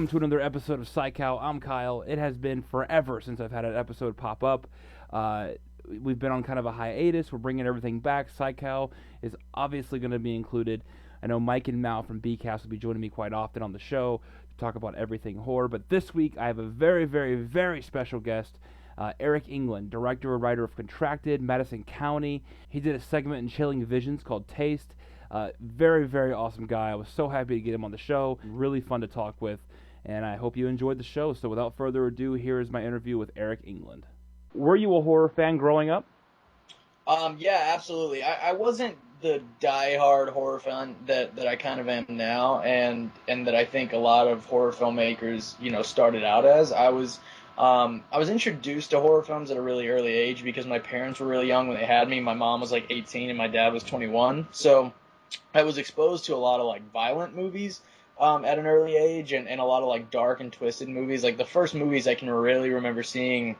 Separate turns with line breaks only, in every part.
Welcome to another episode of PSYCOW. I'm Kyle. It has been forever since I've had an episode pop up. We've been on kind of a hiatus. We're bringing everything back. PSYCOW is obviously going to be included. I know Mike and Mal from BCast will be joining me quite often on the show to talk about everything horror. But this week I have a very, very, very special guest, Eric England, director and writer of Contracted, Madison County. He did a segment in Chilling Visions called Taste. Very, very awesome guy. I was so happy to get him on the show. Really fun to talk with, and I hope you enjoyed the show. So without further ado, here is my interview with Eric England. Were you a horror fan growing up?
Yeah, absolutely. I wasn't the diehard horror fan that I kind of am now, and that I think a lot of horror filmmakers, started out as. I was introduced to horror films at a really early age because my parents were really young when they had me. My mom was like 18 and my dad was 21, so I was exposed to a lot of like violent movies at an early age, and a lot of like dark and twisted movies. Like the first movies I can really remember seeing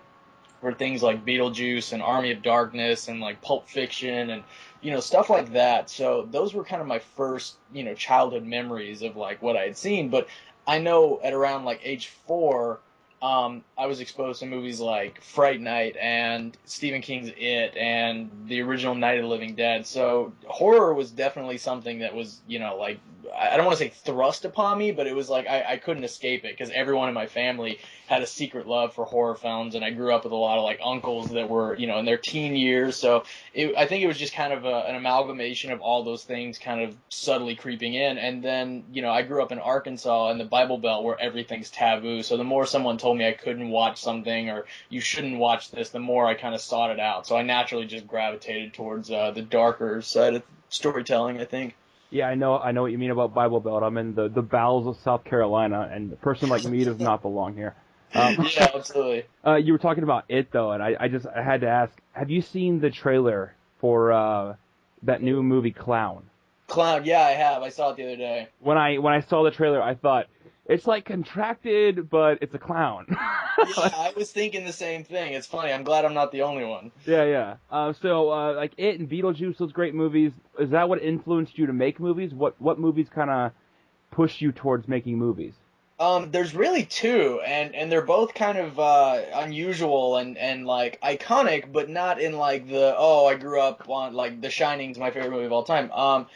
were things like Beetlejuice and Army of Darkness and like Pulp Fiction and stuff like that. So those were kind of my first childhood memories of like what I had seen. But I know at around like age 4, I was exposed to movies like Fright Night and Stephen King's It and the original Night of the Living Dead. So horror was definitely something that was, like, I don't want to say thrust upon me, but it was like I couldn't escape it because everyone in my family had a secret love for horror films, and I grew up with a lot of like uncles that were, in their teen years. So I think it was just kind of an amalgamation of all those things kind of subtly creeping in. And then, I grew up in Arkansas in the Bible Belt where everything's taboo. So the more someone told me I couldn't watch something or you shouldn't watch this, the more I kind of sought it out. So I naturally just gravitated towards the darker side of storytelling, I think.
Yeah, I know what you mean about Bible Belt. I'm in the bowels of South Carolina, and a person like me does not belong here.
Yeah, absolutely.
You were talking about It, though, and I had to ask, have you seen the trailer for that new movie, Clown?
Clown, yeah, I have. I saw it the other day.
When I saw the trailer, I thought, it's like Contracted, but it's a clown.
Yeah, I was thinking the same thing. It's funny. I'm glad I'm not the only one.
Yeah. So, like It and Beetlejuice, those great movies, is that what influenced you to make movies? What movies kind of pushed you towards making movies?
There's really two, and they're both kind of unusual and like iconic, but not in like I grew up on like The Shining's my favorite movie of all time.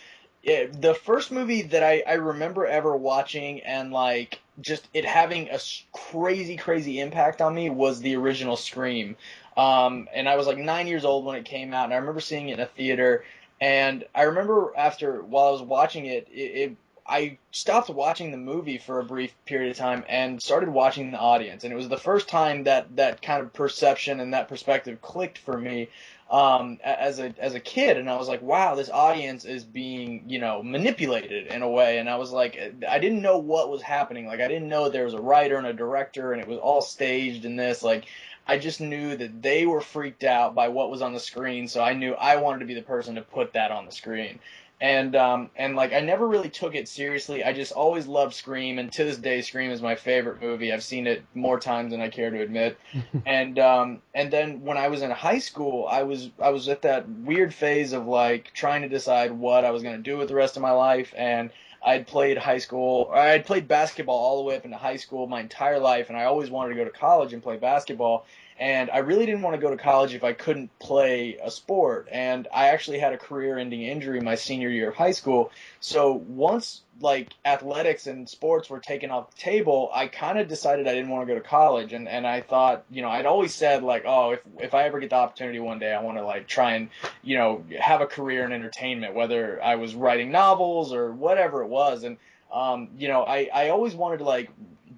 The first movie that I remember ever watching and like just it having a crazy impact on me was the original Scream. And I was like 9 years old when it came out, and I remember seeing it in a theater. And I remember while I was watching it, I stopped watching the movie for a brief period of time and started watching the audience. And it was the first time that kind of perception and that perspective clicked for me as a kid. And I was like, wow, this audience is being, manipulated in a way. And I was like, I didn't know what was happening. Like, I didn't know there was a writer and a director and it was all staged in this. Like, I just knew that they were freaked out by what was on the screen. So I knew I wanted to be the person to put that on the screen. And like I never really took it seriously. I just always loved Scream, and to this day, Scream is my favorite movie. I've seen it more times than I care to admit. And then when I was in high school, I was at that weird phase of like trying to decide what I was going to do with the rest of my life. And I had played basketball all the way up into high school my entire life, and I always wanted to go to college and play basketball. And I really didn't want to go to college if I couldn't play a sport. And I actually had a career-ending injury my senior year of high school. So once like athletics and sports were taken off the table, I kind of decided I didn't want to go to college. And I thought, I'd always said like, oh, if I ever get the opportunity one day, I want to like try and, have a career in entertainment, whether I was writing novels or whatever it was. And, I always wanted to like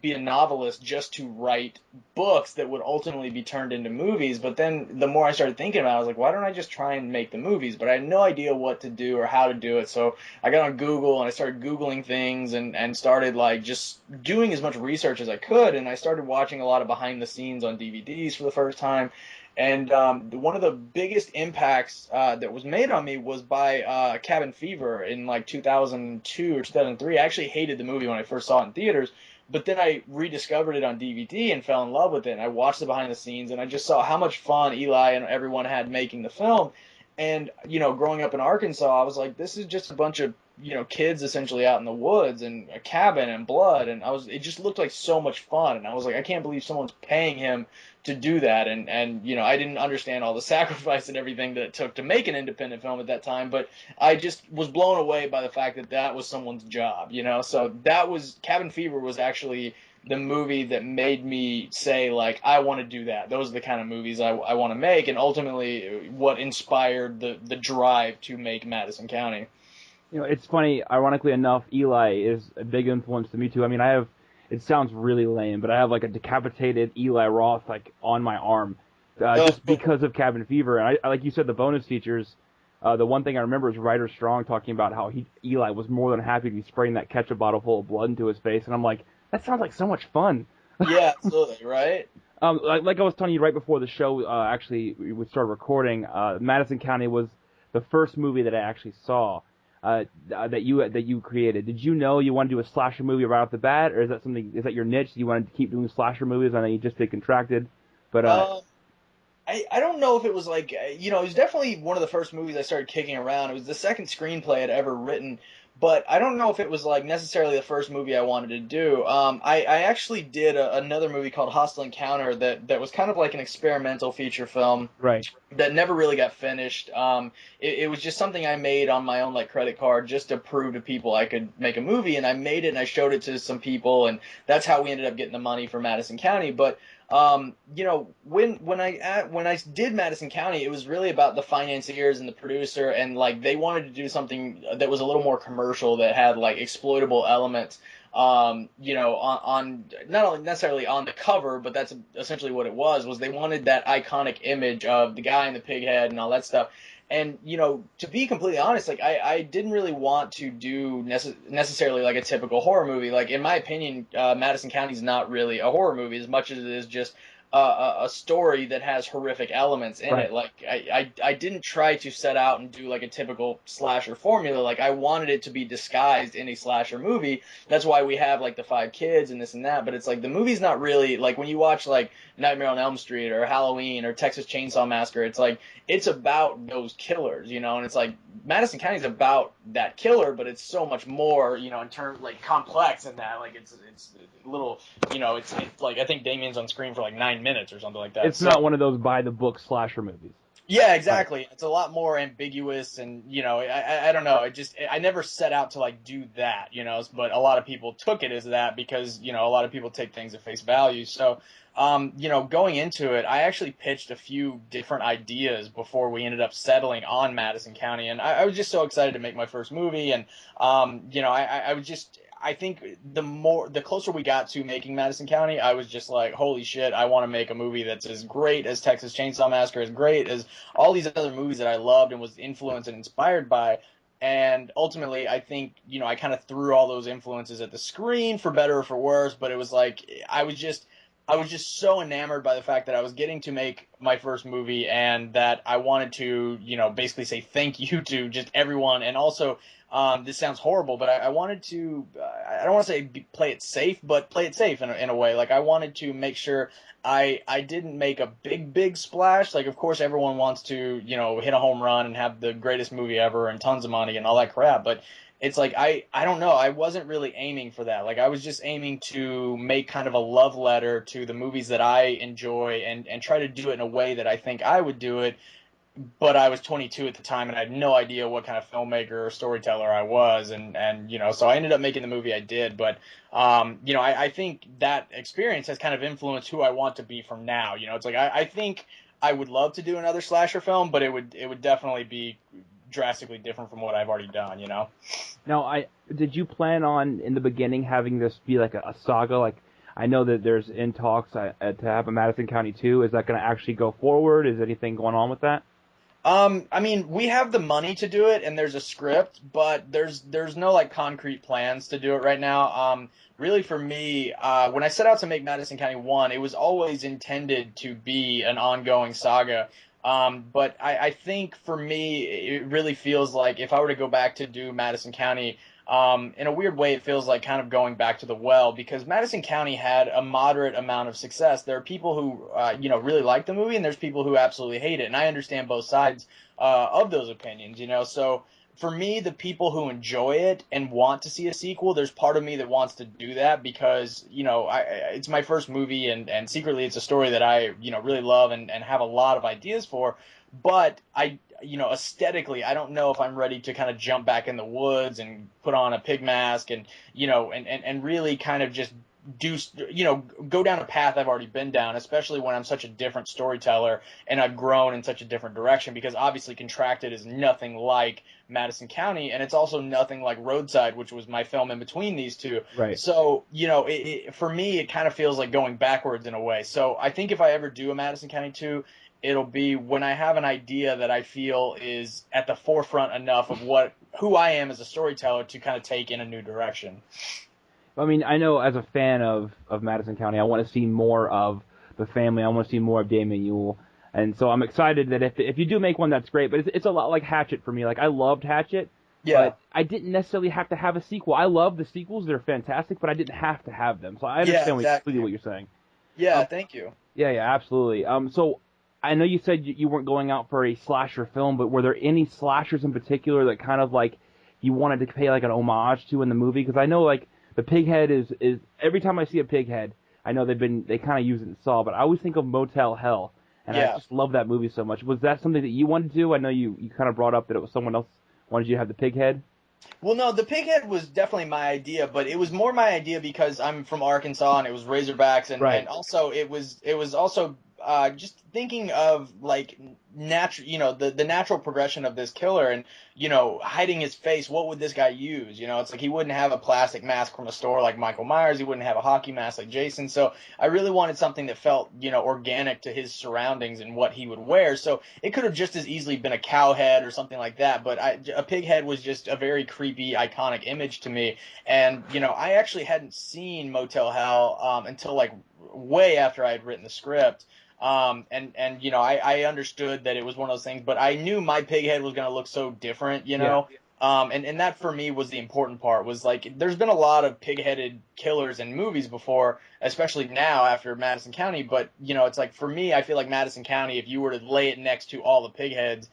be a novelist just to write books that would ultimately be turned into movies. But then the more I started thinking about it, I was like, why don't I just try and make the movies? But I had no idea what to do or how to do it. So I got on Google and I started Googling things and started like just doing as much research as I could. And I started watching a lot of behind the scenes on DVDs for the first time. And one of the biggest impacts that was made on me was by Cabin Fever in like 2002 or 2003. I actually hated the movie when I first saw it in theaters. But then I rediscovered it on DVD and fell in love with it. And I watched the behind the scenes and I just saw how much fun Eli and everyone had making the film. And, growing up in Arkansas, I was like, this is just a bunch of, kids essentially out in the woods and a cabin and blood. And it just looked like so much fun. And I was like, I can't believe someone's paying him to do that. And I didn't understand all the sacrifice and everything that it took to make an independent film at that time. But I just was blown away by the fact that that was someone's job. So Cabin Fever was actually the movie that made me say, like, I want to do that. Those are the kind of movies I want to make, and ultimately what inspired the drive to make Madison County.
It's funny, ironically enough, Eli is a big influence to me too. I mean, it sounds really lame, but I have like a decapitated Eli Roth like on my arm, just because of Cabin Fever. And I like you said, the bonus features, the one thing I remember is Ryder Strong talking about how Eli was more than happy to be spraying that ketchup bottle full of blood into his face, and I'm like, that sounds like so much fun.
Yeah, absolutely, right?
Like I was telling you right before the show, actually, we started recording, Madison County was the first movie that I actually saw that you created. Did you know you wanted to do a slasher movie right off the bat, or is that your niche? You wanted to keep doing slasher movies? I know you just did Contracted, but
I don't know if it was like, it was definitely one of the first movies I started kicking around. It was the second screenplay I'd ever written, but I don't know if it was like necessarily the first movie I wanted to do. I actually did another movie called Hostile Encounter that was kind of like an experimental feature film.
Right.
That never really got finished. It was just something I made on my own like credit card just to prove to people I could make a movie, and I made it and I showed it to some people, and that's how we ended up getting the money for Madison County. But when I did Madison County, it was really about the financiers and the producer, and like they wanted to do something that was a little more commercial, that had like exploitable elements. On not only necessarily on the cover, but that's essentially what it was they wanted that iconic image of the guy in the pig head and all that stuff. And, to be completely honest, like I didn't really want to do necessarily like a typical horror movie. Like, in my opinion, Madison County is not really a horror movie as much as it is just a story that has horrific elements in
Right.
it. Like, I didn't try to set out and do like a typical slasher formula. Like, I wanted it to be disguised in a slasher movie. That's why we have like the 5 kids and this and that. But it's like the movie's not really like when you watch like Nightmare on Elm Street or Halloween or Texas Chainsaw Massacre. It's like it's about those killers, and it's like Madison County is about that killer, but it's so much more, in terms like complex than that. Like it's a little, it's like I think Damien's on screen for like 9 minutes or something like that.
It's not one of those by the book slasher movies.
Yeah, exactly. Right. It's a lot more ambiguous, and I don't know. I never set out to like do that, but a lot of people took it as that because a lot of people take things at face value. So, going into it, I actually pitched a few different ideas before we ended up settling on Madison County, and I was just so excited to make my first movie, and I was just. I think the closer we got to making Madison County, I was just like, holy shit, I want to make a movie that's as great as Texas Chainsaw Massacre, as great as all these other movies that I loved and was influenced and inspired by. And ultimately, I think, I kind of threw all those influences at the screen, for better or for worse, but it was like, I was just so enamored by the fact that I was getting to make my first movie, and that I wanted to, basically say thank you to just everyone. And also, this sounds horrible, but I wanted to, I don't want to say play it safe, but play it safe in a way. Like, I wanted to make sure I didn't make a big splash. Like, of course, everyone wants to, hit a home run and have the greatest movie ever and tons of money and all that crap. But it's like, I don't know. I wasn't really aiming for that. Like, I was just aiming to make kind of a love letter to the movies that I enjoy, and try to do it in a way that I think I would do it. But I was 22 at the time, and I had no idea what kind of filmmaker or storyteller I was, and so I ended up making the movie I did. But I think that experience has kind of influenced who I want to be from now. It's like I think I would love to do another slasher film, but it would definitely be drastically different from what I've already done.
Now, did you plan on in the beginning having this be like a saga? Like, I know that there's in talks to have a Madison County 2. Is that going to actually go forward? Is anything going on with that?
I mean, we have the money to do it, and there's a script, but there's no like concrete plans to do it right now. Really, for me, when I set out to make Madison County 1, it was always intended to be an ongoing saga. But I think for me, it really feels like if I were to go back to do Madison County, In a weird way, it feels like kind of going back to the well, because Madison County had a moderate amount of success. There are people who, really like the movie, and there's people who absolutely hate it. And I understand both sides of those opinions, So for me, the people who enjoy it and want to see a sequel, there's part of me that wants to do that because, it's my first movie, and secretly it's a story that I, really love and have a lot of ideas for. But aesthetically, I don't know if I'm ready to kind of jump back in the woods and put on a pig mask and, and really kind of just do, go down a path I've already been down, especially when I'm such a different storyteller and I've grown in such a different direction, because obviously Contracted is nothing like Madison County, and it's also nothing like Roadside, which was my film in between these two.
Right.
So, for me, it kind of feels like going backwards in a way. So I think if I ever do a Madison County 2, it'll be when I have an idea that I feel is at the forefront enough of who I am as a storyteller to kind of take in a new direction.
I mean, I know as a fan of Madison County, I want to see more of the family. I want to see more of Damon Yule. And so I'm excited that if you do make one, that's great. But it's a lot like Hatchet for me. Like, I loved Hatchet,
Yeah.
but I didn't necessarily have to have a sequel. I love the sequels. They're fantastic, but I didn't have to have them. So I understand
exactly.
what you're saying.
Yeah, thank you.
Yeah, absolutely. So I know you said you weren't going out for a slasher film, but were there any slashers in particular that kind of like you wanted to pay like an homage to in the movie? Because I know like the pig head is every time I see a pig head, I know they kind of use it in Saw, but I always think of Motel Hell, and I just love that movie so much. Was that something that you wanted to do? I know you kind of brought up that it was someone else wanted you to have the pig head.
Well, no, the pig head was definitely my idea, but it was more my idea because I'm from Arkansas and it was Razorbacks, and,
Right.
and also it was also just thinking of like natural, the natural progression of this killer, and hiding his face. What would this guy use? It's like he wouldn't have a plastic mask from a store like Michael Myers. He wouldn't have a hockey mask like Jason. So I really wanted something that felt organic to his surroundings and what he would wear. So it could have just as easily been a cow head or something like that, but a pig head was just a very creepy, iconic image to me. And I actually hadn't seen Motel Hell until like way after I had written the script. I understood that it was one of those things, but I knew my pig head was going to look so different, and that for me was the important part. Was like, there's been a lot of pig-headed killers in movies before, especially now after Madison County, but it's like, for me, I feel like Madison County, if you were to lay it next to all the pig heads,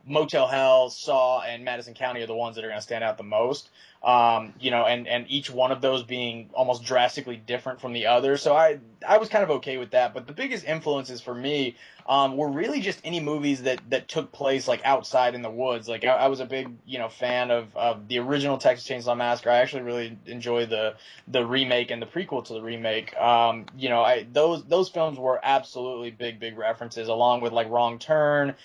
Motel Hell, Saw, and Madison County are the ones that are going to stand out the most. And each one of those being almost drastically different from the other. So I was kind of okay with that. But the biggest influences for me were really just any movies that took place like outside in the woods. Like I was a big, fan of the original Texas Chainsaw Massacre. I actually really enjoy the remake and the prequel to the remake. Those films were absolutely big references, along with like Wrong Turn.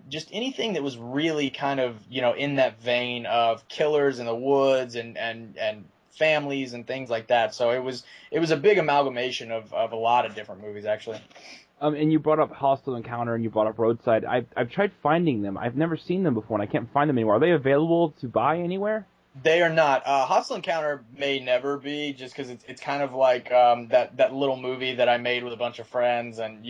Just anything that was really kind of, in that vein of killers in the woods and families and things like that. So it was a big amalgamation of a lot of different movies, actually.
And you brought up Hostile Encounter and you brought up Roadside. I've tried finding them. I've never seen them before, and I can't find them anywhere. Are they available to buy anywhere?
They are not. Hostile Encounter may never be, just because it's kind of like that little movie that I made with a bunch of friends, and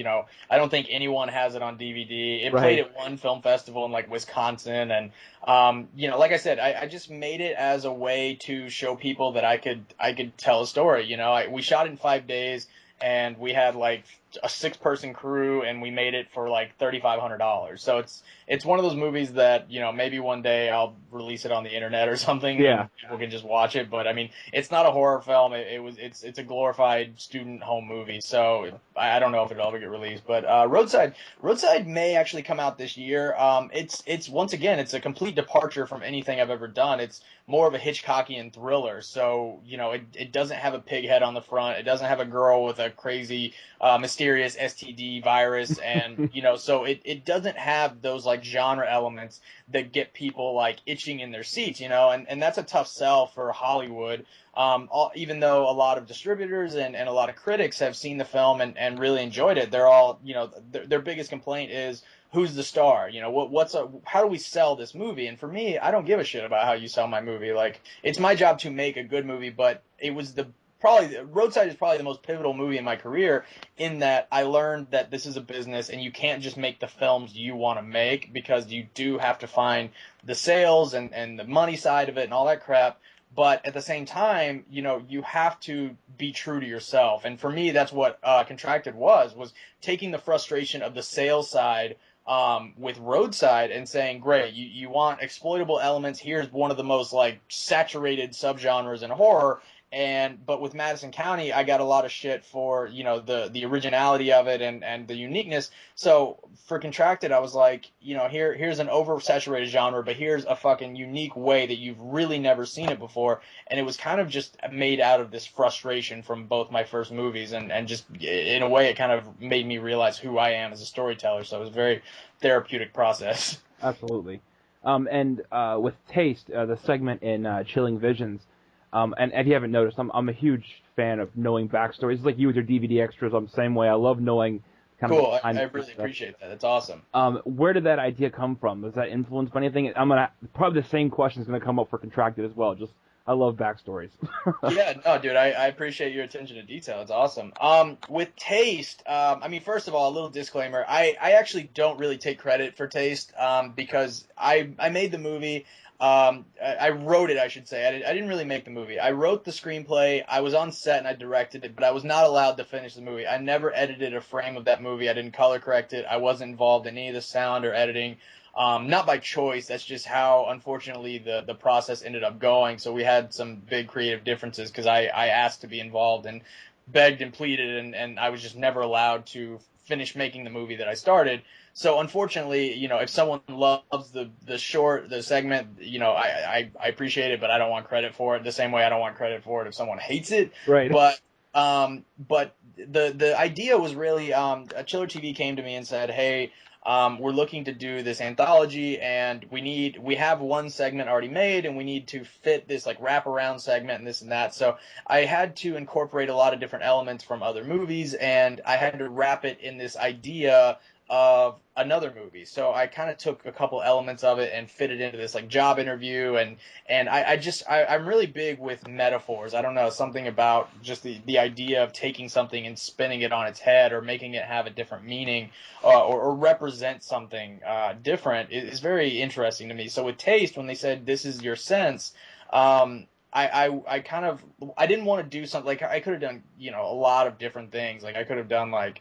I don't think anyone has it on DVD. It played at one film festival in like Wisconsin, and like I said, I just made it as a way to show people that I could tell a story. We shot in 5 days, and we had like a 6-person crew, and we made it for like $3,500. So it's one of those movies that maybe one day I'll release it on the internet or something.
Yeah.
And people can just watch it. But I mean, it's not a horror film. It's a glorified student home movie. So I don't know if it'll ever get released. But Roadside may actually come out this year. It's once again, it's a complete departure from anything I've ever done. It's more of a Hitchcockian thriller. So it doesn't have a pig head on the front. It doesn't have a girl with a crazy mysterious STD virus, and so it doesn't have those like genre elements that get people like itching in their seats, and that's a tough sell for Hollywood. Even though a lot of distributors and a lot of critics have seen the film and really enjoyed it, they're all their biggest complaint is, who's the star? How do we sell this movie? And for me, I don't give a shit about how you sell my movie. Like, it's my job to make a good movie, but it was the Roadside is probably the most pivotal movie in my career, in that I learned that this is a business and you can't just make the films you want to make, because you do have to find the sales and the money side of it and all that crap. But at the same time, you have to be true to yourself. And for me, that's what Contracted was taking the frustration of the sales side with Roadside and saying, great, you want exploitable elements. Here's one of the most like saturated subgenres in horror. But with Madison County, I got a lot of shit for, the originality of it and the uniqueness. So for Contracted, I was like, here's an oversaturated genre, but here's a fucking unique way that you've really never seen it before. And it was kind of just made out of this frustration from both my first movies, and just in a way it kind of made me realize who I am as a storyteller. So it was a very therapeutic process.
Absolutely. And with Taste, the segment in Chilling Visions, and if you haven't noticed, I'm a huge fan of knowing backstories. It's like you with your DVD extras. I'm the same way. I love knowing kind
cool.
of.
I really appreciate that. That's awesome.
Where did that idea come from? Was that influenced by anything? Probably the same question is gonna come up for Contracted as well. Just I love backstories.
Yeah, no, dude, I appreciate your attention to detail. It's awesome. With Taste, first of all, a little disclaimer. I actually don't really take credit for Taste, because I made the movie. I wrote it, I should say. I didn't really make the movie. I wrote the screenplay. I was on set and I directed it, but I was not allowed to finish the movie. I never edited a frame of that movie. I didn't color correct it. I wasn't involved in any of the sound or editing. Not by choice. That's just how, unfortunately, the process ended up going. So we had some big creative differences because I asked to be involved and begged and pleaded, and I was just never allowed to finish making the movie that I started. So unfortunately, if someone loves the segment, I appreciate it, but I don't want credit for it. The same way I don't want credit for it if someone hates it.
Right.
But the idea was really, Chiller TV came to me and said, hey, we're looking to do this anthology, and we have one segment already made, and we need to fit this like wraparound segment and this and that. So I had to incorporate a lot of different elements from other movies, and I had to wrap it in this idea of another movie. So I kind of took a couple elements of it and fit it into this like job interview, and I'm really big with metaphors. I don't know, something about just the idea of taking something and spinning it on its head, or making it have a different meaning, or represent something different is very interesting to me. So with Taste, when they said this is your sense, I kind of, I didn't want to do something like, I could have done a lot of different things. Like I could have done like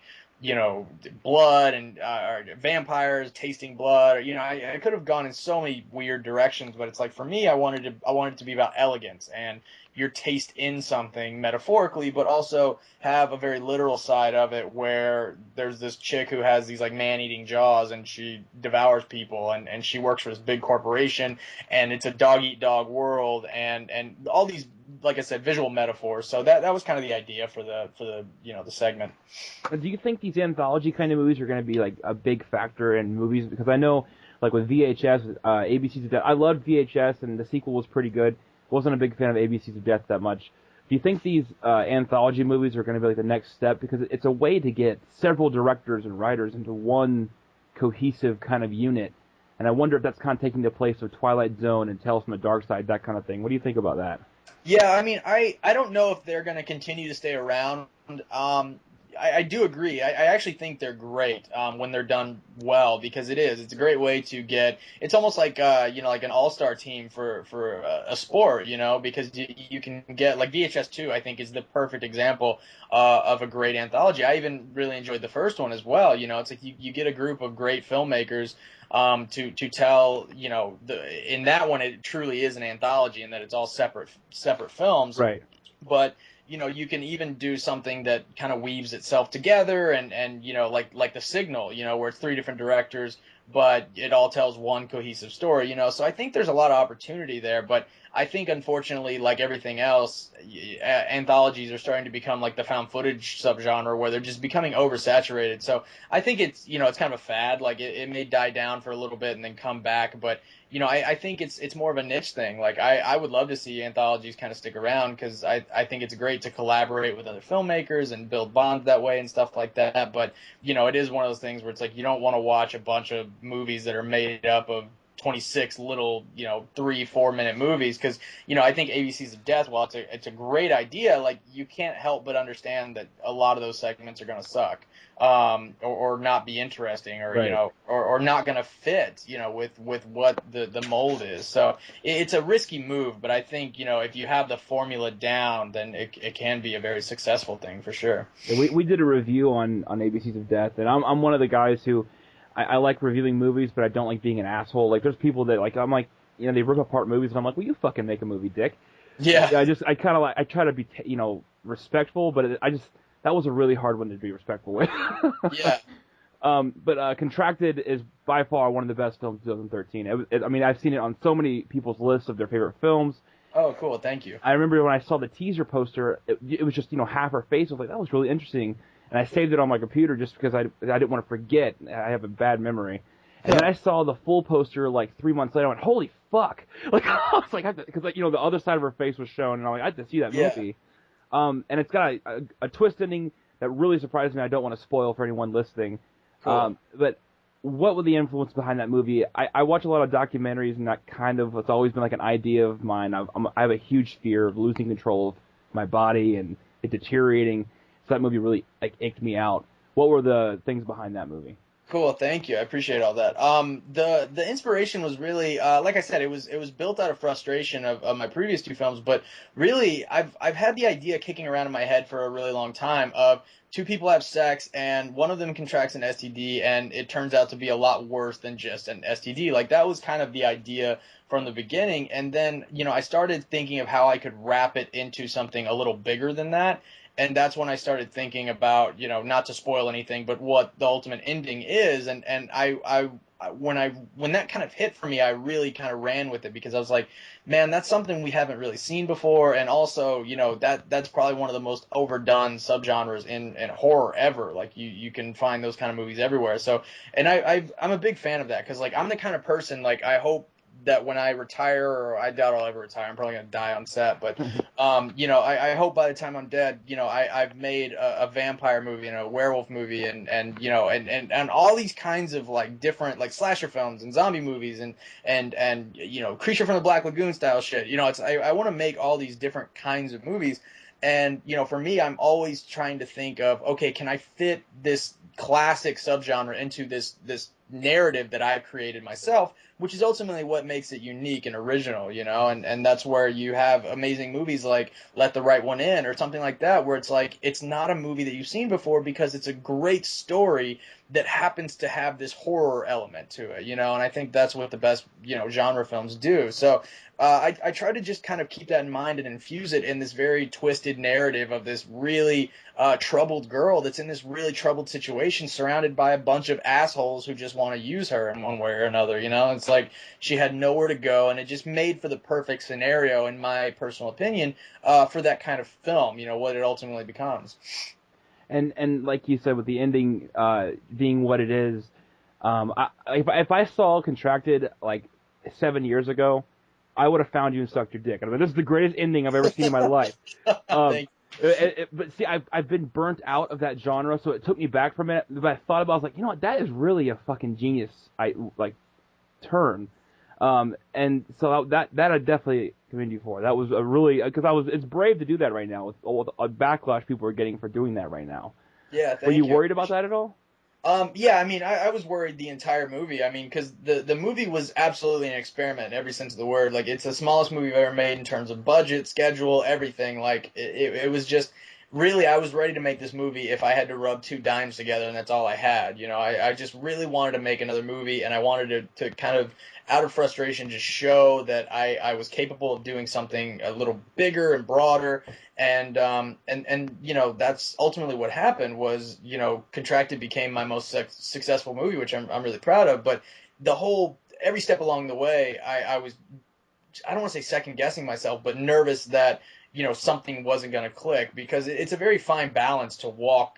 blood and or vampires tasting blood. I could have gone in so many weird directions, but it's like, for me, I wanted it to be about elegance and your taste in something metaphorically, but also have a very literal side of it, where there's this chick who has these like man-eating jaws, and she devours people, and she works for this big corporation, and it's a dog-eat-dog world, and all these, like I said, visual metaphors. So that was kind of the idea for the the segment.
Do you think these anthology kind of movies are going to be like a big factor in movies? Because I know, like with VHS, ABCs of Death, I loved VHS, and the sequel was pretty good. Wasn't a big fan of ABCs of Death that much. Do you think these anthology movies are going to be like the next step? Because it's a way to get several directors and writers into one cohesive kind of unit. And I wonder if that's kind of taking the place of Twilight Zone and Tales from the Dark Side, that kind of thing. What do you think about that?
Yeah, I don't know if they're going to continue to stay around. I do agree. I actually think they're great when they're done well, because it's a great way to get. It's almost like like an all-star team for a sport, because you can get like VHS 2. I think is the perfect example of a great anthology. I even really enjoyed the first one as well. It's like you get a group of great filmmakers to tell, in that one it truly is an anthology, in that it's all separate films.
Right.
But you can even do something that kind of weaves itself together, and like The Signal, where it's 3 different directors, but it all tells one cohesive story. So I think there's a lot of opportunity there, but I think, unfortunately, like everything else, anthologies are starting to become like the found footage subgenre, where they're just becoming oversaturated. So I think it's it's kind of a fad. Like it may die down for a little bit and then come back, but I think it's more of a niche thing. Like I would love to see anthologies kind of stick around, because I think it's great to collaborate with other filmmakers and build bonds that way and stuff like that. But it is one of those things where it's like, you don't want to watch a bunch of movies that are made up of 26 little, 3-4 minute movies. Because, I think ABCs of Death, while it's a great idea, like, you can't help but understand that a lot of those segments are going to suck, or not be interesting, or,
Right.
or not going to fit, with what the mold is. So it's a risky move, but I think, if you have the formula down, then it can be a very successful thing for sure.
Yeah, we did a review on ABCs of Death, and I'm one of the guys who I like reviewing movies, but I don't like being an asshole. Like, there's people that, like, I'm like, they rip apart movies, and I'm like, well, you fucking make a movie, dick.
Yeah.
I kind of like, I try to be, respectful, but that was a really hard one to be respectful with.
Yeah.
But Contracted is by far one of the best films of 2013. I mean, I've seen it on so many people's lists of their favorite films.
Oh, cool. Thank you.
I remember when I saw the teaser poster, it was just, half her face. I was like, that was really interesting. And I saved it on my computer just because I didn't want to forget. I have a bad memory. And then I saw the full poster like 3 months later. I went, holy fuck! Like, I was like, because the other side of her face was shown, and I'm like, I had to see that movie. And it's got a twist ending that really surprised me. I don't want to spoil for anyone listening.
Cool.
But what was the influence behind that movie? I watch a lot of documentaries, and that it's always been like an idea of mine. I have a huge fear of losing control of my body and it deteriorating. So that movie really like inked me out. What were the things behind that movie?
Cool, thank you. I appreciate all that. The inspiration was really, like I said, it was built out of frustration of my previous two films, but really, I've had the idea kicking around in my head for a really long time of two people have sex and one of them contracts an STD, and it turns out to be a lot worse than just an STD. Like, that was kind of the idea from the beginning, and then I started thinking of how I could wrap it into something a little bigger than that. And that's when I started thinking about, not to spoil anything, but what the ultimate ending is. And when that kind of hit for me, I really kind of ran with it, because I was like, man, that's something we haven't really seen before. And also, that's probably one of the most overdone subgenres in horror ever. Like, you can find those kind of movies everywhere. So, and I'm a big fan of that, because, like, I'm the kind of person, like, I hope that when I retire, or I doubt I'll ever retire, I'm probably going to die on set, but, I hope by the time I'm dead, I've made a vampire movie and a werewolf movie, and all these kinds of, like, different, like, slasher films and zombie movies and Creature from the Black Lagoon style shit. I want to make all these different kinds of movies. And, for me, I'm always trying to think of, okay, can I fit this classic subgenre into this narrative that I've created myself, which is ultimately what makes it unique and original, and that's where you have amazing movies like Let the Right One In or something like that, where it's like, it's not a movie that you've seen before because it's a great story that happens to have this horror element to it, and I think that's what the best, genre films do. So I try to just kind of keep that in mind and infuse it in this very twisted narrative of this really troubled girl that's in this really troubled situation, surrounded by a bunch of assholes who just want to use her in one way or another. It's like she had nowhere to go, and it just made for the perfect scenario, in my personal opinion, for that kind of film. What it ultimately becomes.
And like you said, with the ending being what it is, if I saw Contracted like 7 years ago, I would have found you and sucked your dick. I mean, this is the greatest ending I've ever seen in my life. But see, I've been burnt out of that genre, so it took me back from it. But I thought about it, I was like, what, that is really a fucking genius turn. And so that I definitely commend you for. That was a really, because it's brave to do that right now with all the backlash people are getting for doing that right now.
Yeah, thank you.
Were you worried about that at all?
Yeah, I mean, I was worried the entire movie. I mean, because the movie was absolutely an experiment in every sense of the word. Like, it's the smallest movie I've ever made in terms of budget, schedule, everything. Like, it was just, really, I was ready to make this movie if I had to rub two dimes together, and that's all I had. I just really wanted to make another movie, and I wanted to kind of, out of frustration, just show that I was capable of doing something a little bigger and broader. And that's ultimately what happened. Was, Contracted became my most successful movie, which I'm really proud of. But every step along the way, I was, I don't want to say second guessing myself, but nervous that something wasn't going to click, because it's a very fine balance to walk,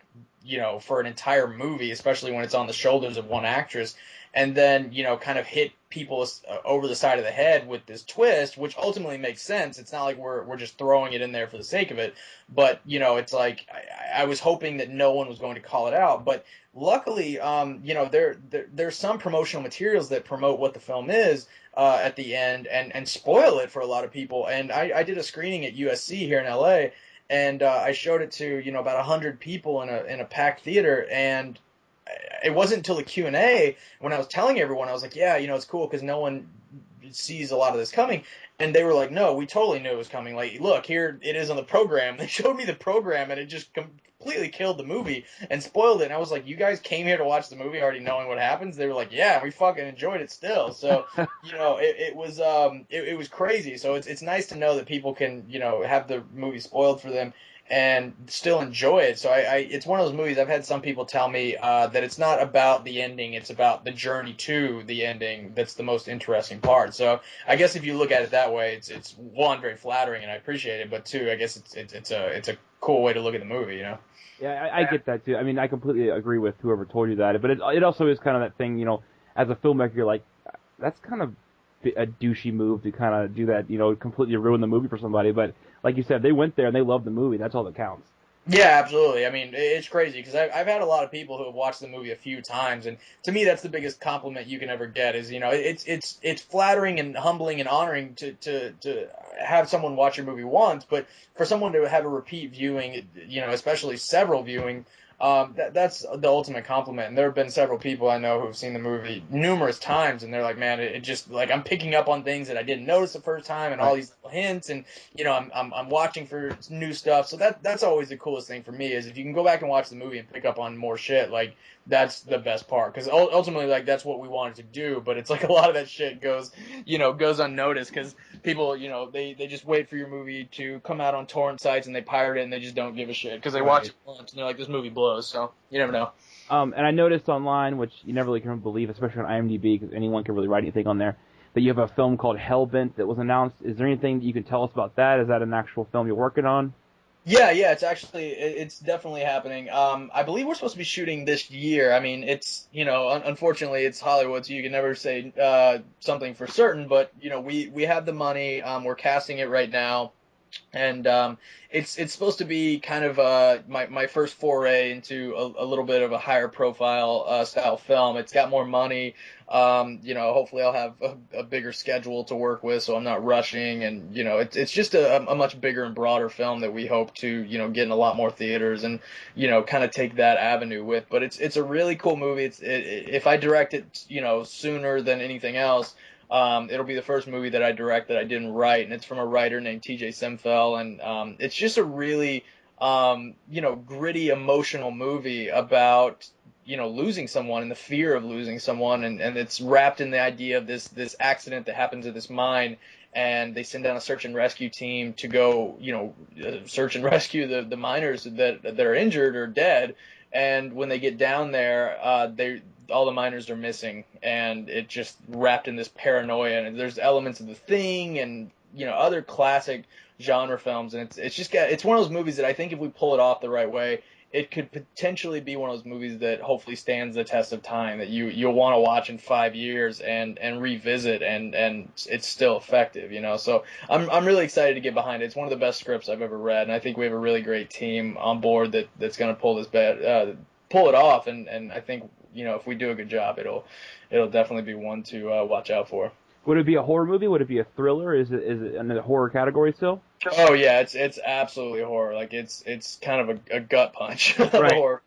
for an entire movie, especially when it's on the shoulders of one actress. and then, kind of hit people over the side of the head with this twist, which ultimately makes sense. It's not like we're just throwing it in there for the sake of it, but it's like I was hoping that no one was going to call it out, but luckily, there's some promotional materials that promote what the film is at the end and spoil it for a lot of people. And I did a screening at USC here in LA, and I showed it to about 100 people in a packed theater, and it wasn't until the Q&A when I was telling everyone, I was like, yeah, it's cool because no one sees a lot of this coming. And they were like, no, we totally knew it was coming. Like, look, here it is on the program. They showed me the program, and it just completely killed the movie and spoiled it. And I was like, you guys came here to watch the movie already knowing what happens? They were like, yeah, we fucking enjoyed it still. So, it was crazy. So it's nice to know that people can, have the movie spoiled for them and still enjoy it. So it's one of those movies. I've had some people tell me that it's not about the ending; it's about the journey to the ending. That's the most interesting part. So I guess if you look at it that way, it's one, very flattering, and I appreciate it. But two, I guess it's a cool way to look at the movie.
Yeah, I get that too. I mean, I completely agree with whoever told you that. But it also is kind of that thing, as a filmmaker, you're like, that's kind of a douchey move to kind of do that, completely ruin the movie for somebody. But like you said, they went there and they loved the movie. That's all that counts.
Yeah, absolutely. I mean, it's crazy because I've had a lot of people who have watched the movie a few times, and to me, that's the biggest compliment you can ever get. Is it's flattering and humbling and honoring to have someone watch your movie once, but for someone to have a repeat viewing, especially several viewing. That's the ultimate compliment. And there have been several people I know who've seen the movie numerous times, and they're like, "Man, it just like I'm picking up on things that I didn't notice the first time, and all these little hints, and I'm watching for new stuff." So that's always the coolest thing for me is if you can go back and watch the movie and pick up on more shit. Like that's the best part because ultimately, like that's what we wanted to do. But it's like a lot of that shit goes unnoticed because people, they just wait for your movie to come out on torrent sites and they pirate it and they just don't give a shit because they watch it once and they're like, this movie blows. So you never know.
And I noticed online, which you never really can believe, especially on IMDb, because anyone can really write anything on there, that you have a film called Hellbent that was announced. Is there anything that you can tell us about that? Is that an actual film you're working on?
Yeah, it's definitely happening. I believe we're supposed to be shooting this year. I mean, it's, unfortunately it's Hollywood, so you can never say, something for certain, but, we have the money, we're casting it right now. And it's supposed to be kind of my first foray into a little bit of a higher profile style film. It's got more money. Hopefully I'll have a bigger schedule to work with, so I'm not rushing. And it's just a much bigger and broader film that we hope to get in a lot more theaters and kind of take that avenue with. But it's a really cool movie. If I direct it sooner than anything else. It'll be the first movie that I direct that I didn't write, and it's from a writer named TJ Semfel, and it's just a really, gritty, emotional movie about, losing someone and the fear of losing someone, and it's wrapped in the idea of this accident that happens at this mine, and they send down a search and rescue team to go, search and rescue the miners that are injured or dead, and when they get down there, all the miners are missing, and it just wrapped in this paranoia. And there's elements of The Thing and other classic genre films, and it's one of those movies that I think if we pull it off the right way, it could potentially be one of those movies that hopefully stands the test of time that you'll want to watch in 5 years and revisit, and it's still effective. So I'm really excited to get behind it. It's one of the best scripts I've ever read, and I think we have a really great team on board that's going to pull it off, and I think if we do a good job, it'll definitely be one to watch out for.
Would it be a horror movie? Would it be a thriller? Is it in the horror category still?
Oh yeah, it's absolutely horror. Like it's kind of a gut punch of
Right.
horror.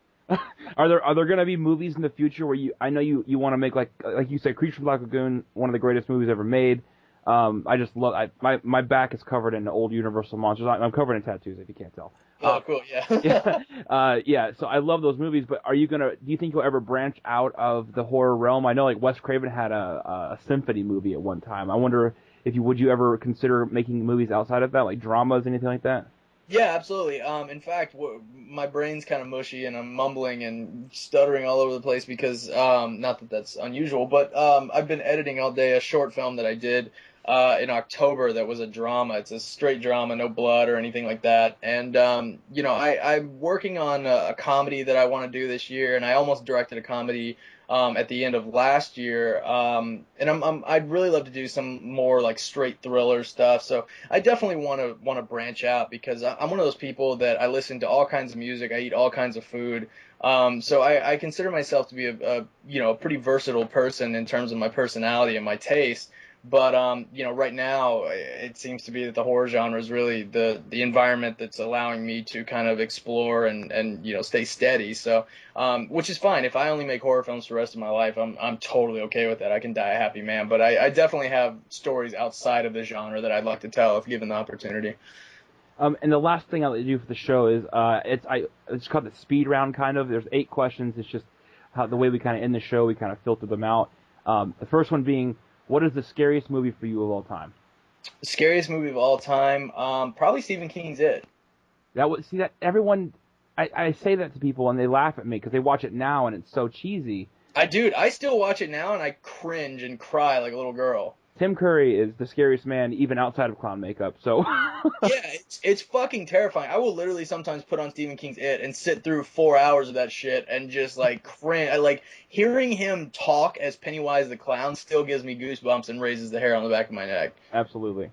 Are there going to be movies in the future where I know you want to make like you said, Creature from Black Lagoon, one of the greatest movies ever made. I just love my back is covered in old Universal monsters. I'm covered in tattoos if you can't tell.
Oh, cool, yeah.
Yeah. So I love those movies, but do you think you'll ever branch out of the horror realm? I know like Wes Craven had a symphony movie at one time. I wonder if would you ever consider making movies outside of that, like dramas, anything like that?
Yeah, absolutely. In fact, my brain's kind of mushy and I'm mumbling and stuttering all over the place because, not that that's unusual, but I've been editing all day a short film that I did in October that was a drama. It's a straight drama, no blood or anything like that. And I'm working on a comedy that I want to do this year, and I almost directed a comedy at the end of last year. And I'd really love to do some more like straight thriller stuff. So I definitely want to branch out because I'm one of those people that I listen to all kinds of music, I eat all kinds of food. So I consider myself to be a pretty versatile person in terms of my personality and my taste. But right now it seems to be that the horror genre is really the environment that's allowing me to kind of explore and stay steady. So which is fine. If I only make horror films for the rest of my life, I'm totally okay with that. I can die a happy man. But I definitely have stories outside of the genre that I'd like to tell if given the opportunity.
And the last thing I'll do for the show is it's called the speed round kind of. There's 8 questions. It's just how the way we kind of end the show. We kind of filter them out. The first one being, what is the scariest movie for you of all time?
Scariest movie of all time, probably Stephen King's It.
That everyone, I say that to people and they laugh at me because they watch it now and it's so cheesy.
I still watch it now and I cringe and cry like a little girl.
Tim Curry is the scariest man even outside of clown makeup. So
Yeah, it's fucking terrifying. I will literally sometimes put on Stephen King's It and sit through 4 hours of that shit and just like cringe. Like hearing him talk as Pennywise the clown still gives me goosebumps and raises the hair on the back of my neck.
Absolutely.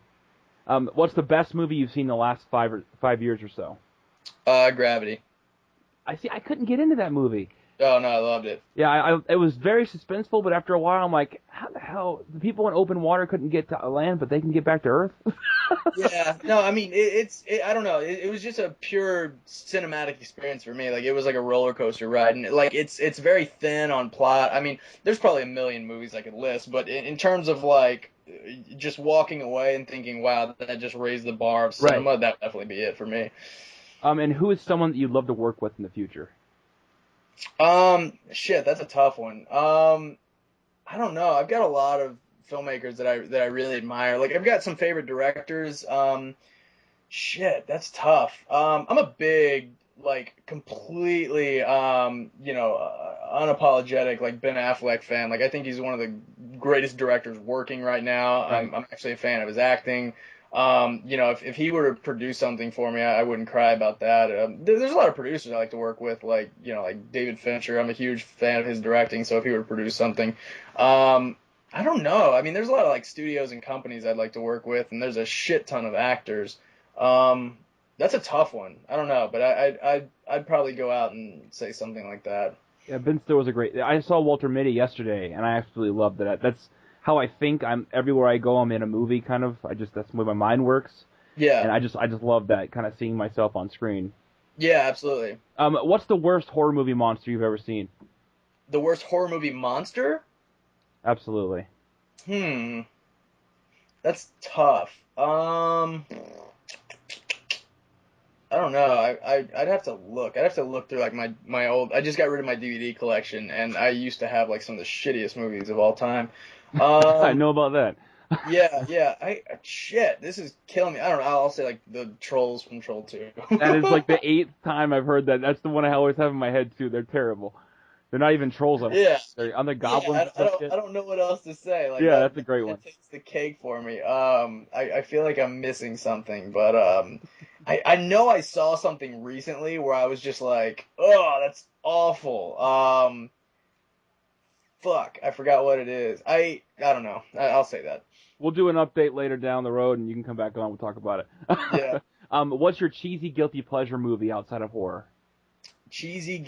What's the best movie you've seen in the last 5 years or so?
Gravity.
I couldn't get into that movie.
Oh no, I loved it.
Yeah, it was very suspenseful, but after a while, I'm like, how the hell the people in open water couldn't get to land, but they can get back to Earth?
Yeah, no, I mean I don't know. It was just a pure cinematic experience for me. Like it was like a roller coaster ride, and like it's very thin on plot. I mean, there's probably a million movies I could list, but in terms of like just walking away and thinking, wow, that just raised the bar of cinema,
Right.
that would definitely be it for me.
And who is someone that you'd love to work with in the future?
Shit, that's a tough one. I don't know. I've got a lot of filmmakers that I really admire. Like I've got some favorite directors. Shit, that's tough. I'm a big, like, completely, unapologetic, like, Ben Affleck fan. Like, I think he's one of the greatest directors working right now.
Right.
I'm actually a fan of his acting. If he were to produce something for me, I wouldn't cry about that. There's a lot of producers I like to work with, like David Fincher. I'm a huge fan of his directing, so if he were to produce something, I don't know. I mean, there's a lot of, like, studios and companies I'd like to work with, and there's a shit ton of actors. That's a tough one. I don't know, but I'd probably go out and say something like that.
Yeah, Ben Stiller's a great. I saw Walter Mitty yesterday, and I absolutely loved it. That's how I think. I'm everywhere I go. I'm in a movie, kind of. That's the way my mind works, and
Yeah,
I just love that kind of seeing myself on screen.
yeah, absolutely.
What's the worst horror movie monster you've ever seen?
The worst horror movie monster?
Absolutely.
Hmm, that's tough. I don't know. I'd have to look. I'd have to look through like my old. I just got rid of my DVD collection, and I used to have like some of the shittiest movies of all time.
I
Um,
know about that.
yeah. Shit, this is killing me. I don't know. I'll say like the trolls from Troll 2.
That is like the 8th time I've heard that. That's the one I always have in my head too. They're terrible. They're not even trolls.
Yeah.
They're on the
Yeah,
goblins and stuff.
I don't know what else to say. Like
Yeah, that's a great one.
that takes the cake for me. I feel like I'm missing something, but I know I saw something recently where I was just like, oh, that's awful. Fuck, I forgot what it is. I don't know. I'll say that.
We'll do an update later down the road, and you can come back on. We'll talk about
Yeah.
it. What's your cheesy guilty pleasure movie outside of horror?
Cheesy,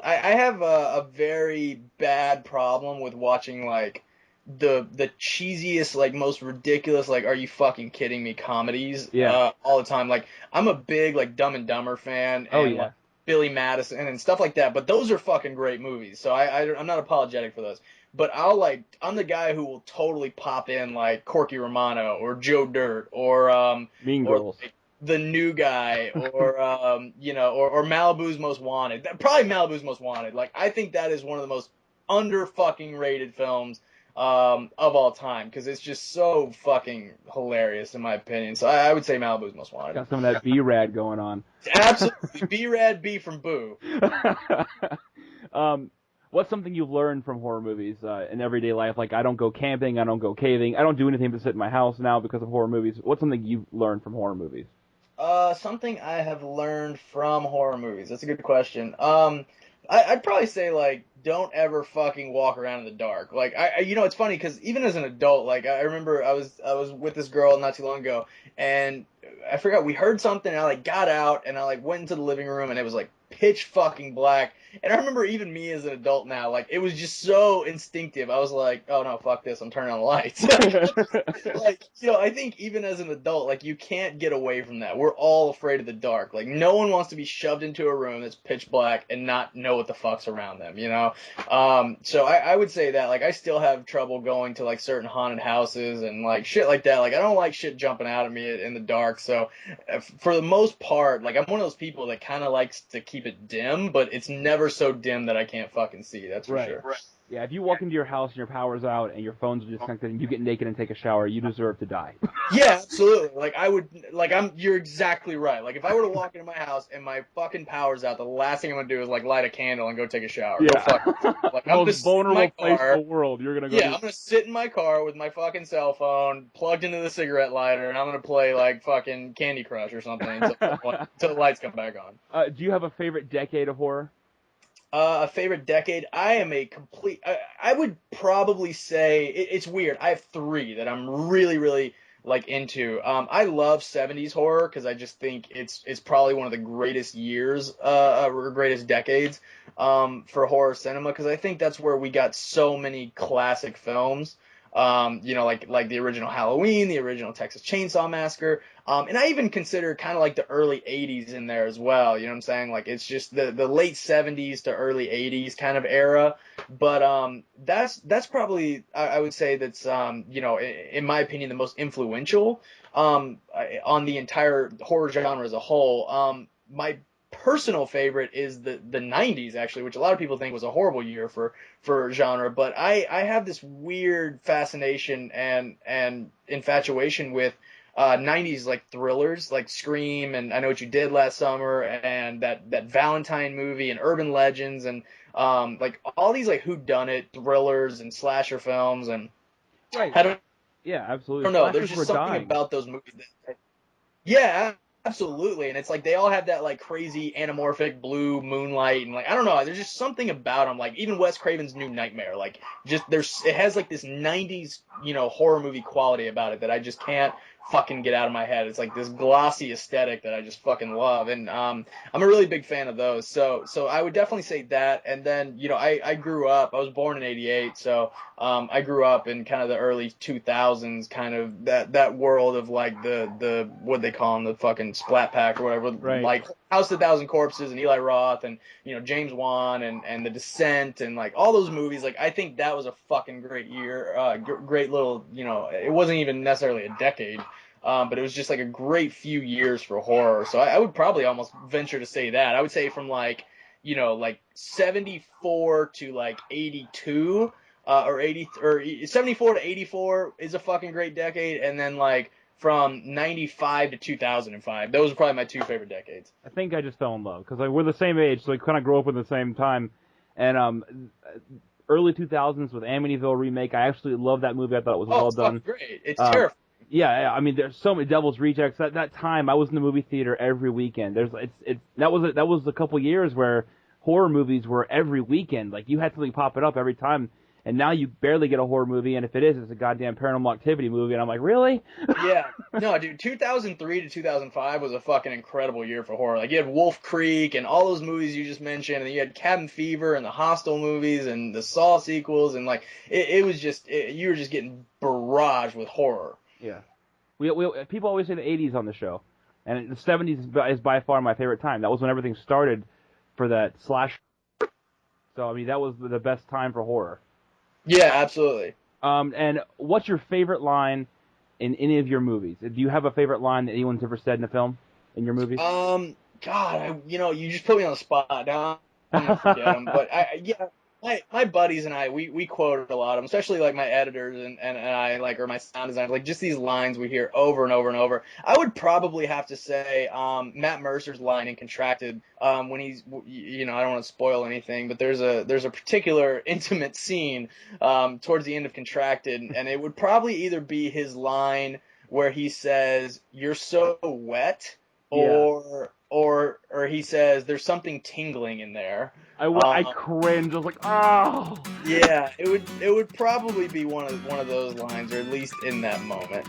I have a very bad problem with watching like the cheesiest, like most ridiculous, like are you fucking kidding me comedies
Yeah.
all the time. Like I'm a big like Dumb and Dumber fan
Oh
and
yeah.
like Billy Madison and stuff like that. But those are fucking great movies, so I'm not apologetic for those. But I'm the guy who will totally pop in like Corky Romano or Joe Dirt
Mean
or
Girls.
like the new guy or Malibu's Most Wanted. Probably Malibu's Most Wanted. Like I think that is one of the most under fucking rated films of all time because it's just so fucking hilarious in my opinion. So I would say Malibu's Most Wanted.
Got some of that B-Rad going on.
Absolutely, B-Rad B from Boo.
um, What's something you've learned from horror movies in everyday life? Like, I don't go camping, I don't go caving, I don't do anything but sit in my house now because of horror movies. What's something you've learned from horror movies?
Something I have learned from horror movies. That's a good question. I'd probably say like don't ever fucking walk around in the dark. Like it's funny because even as an adult, like I remember I was with this girl not too long ago, and I forgot we heard something. And I like got out and I like went into the living room and it was like pitch fucking black. And I remember even me as an adult now, like it was just so instinctive. I was like, oh no, fuck this, I'm turning on the lights. Like, I think even as an adult, like you can't get away from that. We're all afraid of the dark. Like no one wants to be shoved into a room that's pitch black and not know what the fuck's around them, you know? So I would say that, like I still have trouble going to like certain haunted houses and like shit like that. Like I don't like shit jumping out at me in the dark. So for the most part, like I'm one of those people that kind of likes to keep it dim, but it's never so dim that I can't fucking see. That's for sure.
Right. Yeah, if you walk into your house and your power's out and your phone's disconnected and you get naked and take a shower, you deserve to die.
Yeah, absolutely. Like I would, like you're exactly right. Like if I were to walk into my house and my fucking power's out, the last thing I'm gonna do is like light a candle and go take a shower.
Yeah.
Go fuck yourself. Like I'm
Most
just sit in my
vulnerable place
car.
in the world. You're gonna go.
Yeah, I'm gonna sit in my car with my fucking cell phone plugged into the cigarette lighter, and I'm gonna play like fucking Candy Crush or something until the lights come back on.
Do you have a favorite decade of horror?
A favorite decade? I am a complete. I would probably say it's weird. I have three that I'm really, really like into. I love '70s horror because I just think it's probably one of the greatest years, or greatest decades, for horror cinema because I think that's where we got so many classic films. Like the original Halloween, the original Texas Chainsaw Massacre, and I even consider kind of like the early '80s in there as well. You know what I'm saying? Like it's just the late '70s to early '80s kind of era. But that's probably I would say that's in my opinion the most influential on the entire horror genre as a whole. My personal favorite is the '90s actually, which a lot of people think was a horrible year for genre, but I have this weird fascination and infatuation with '90s like thrillers like Scream and I Know What You Did Last Summer and that Valentine movie and Urban Legends and like all these like whodunit thrillers and slasher films and
Right.
I don't
Yeah,
I
absolutely.
don't know. There's
Slashers
just
were
something
dying.
about those movies that, yeah, absolutely. And it's like they all have that like crazy anamorphic blue moonlight and like I don't know. There's just something about them. Like even Wes Craven's New Nightmare. Like just it has like this '90s horror movie quality about it that I just can't fucking get out of my head. It's like this glossy aesthetic that I just fucking love. And I'm a really big fan of those. So I would definitely say that. And then I grew up. I was born in '88, so I grew up in kind of the early 2000s, kind of that world of like the what they call them, the fucking Splat Pack or whatever,
Right.
like House of a Thousand Corpses and Eli Roth and James Wan and The Descent and like all those movies. Like I think that was a fucking great year, great little it wasn't even necessarily a decade. But it was just like a great few years for horror. So I would probably almost venture to say that. I would say from like 74 to like 82, or 80 or 74 to 84 is a fucking great decade, and then like from 95 to 2005, those are probably my two favorite decades.
I think I just fell in love because like we're the same age, so we kind of grew up at the same time. And early 2000s with Amityville remake, I absolutely love that movie. I thought it was well done.
Great. It's terrifying.
Yeah, I mean, there's so many Devil's Rejects. That time, I was in the movie theater every weekend. That was a couple years where horror movies were every weekend. Like you had something popping up every time, and now you barely get a horror movie, and if it is, it's a goddamn Paranormal Activity movie, and I'm like, really?
Yeah, no, dude. 2003 to 2005 was a fucking incredible year for horror. Like you had Wolf Creek and all those movies you just mentioned, and then you had Cabin Fever and the Hostel movies and the Saw sequels, and like it was just you were just getting barraged with horror.
Yeah. We people always say the 80s on the show, and the 70s is by far my favorite time. That was when everything started for that slash. So I mean, that was the best time for horror.
Yeah, absolutely.
And what's your favorite line in any of your movies? Do you have a favorite line that anyone's ever said in a film in your movies?
God, you just put me on the spot. Now I'm gonna forget them, but my buddies and I, we quote a lot of them, especially like my editors and I, like, or my sound designers, like just these lines we hear over and over and over. I would probably have to say Matt Mercer's line in Contracted, when he's, you know, I don't want to spoil anything, but there's a particular intimate scene towards the end of Contracted, and it would probably either be his line where he says, "You're so wet," or he says, "There's something tingling in there."
I cringed. I was like, oh.
Yeah, it would probably be one of those lines, or at least in that moment.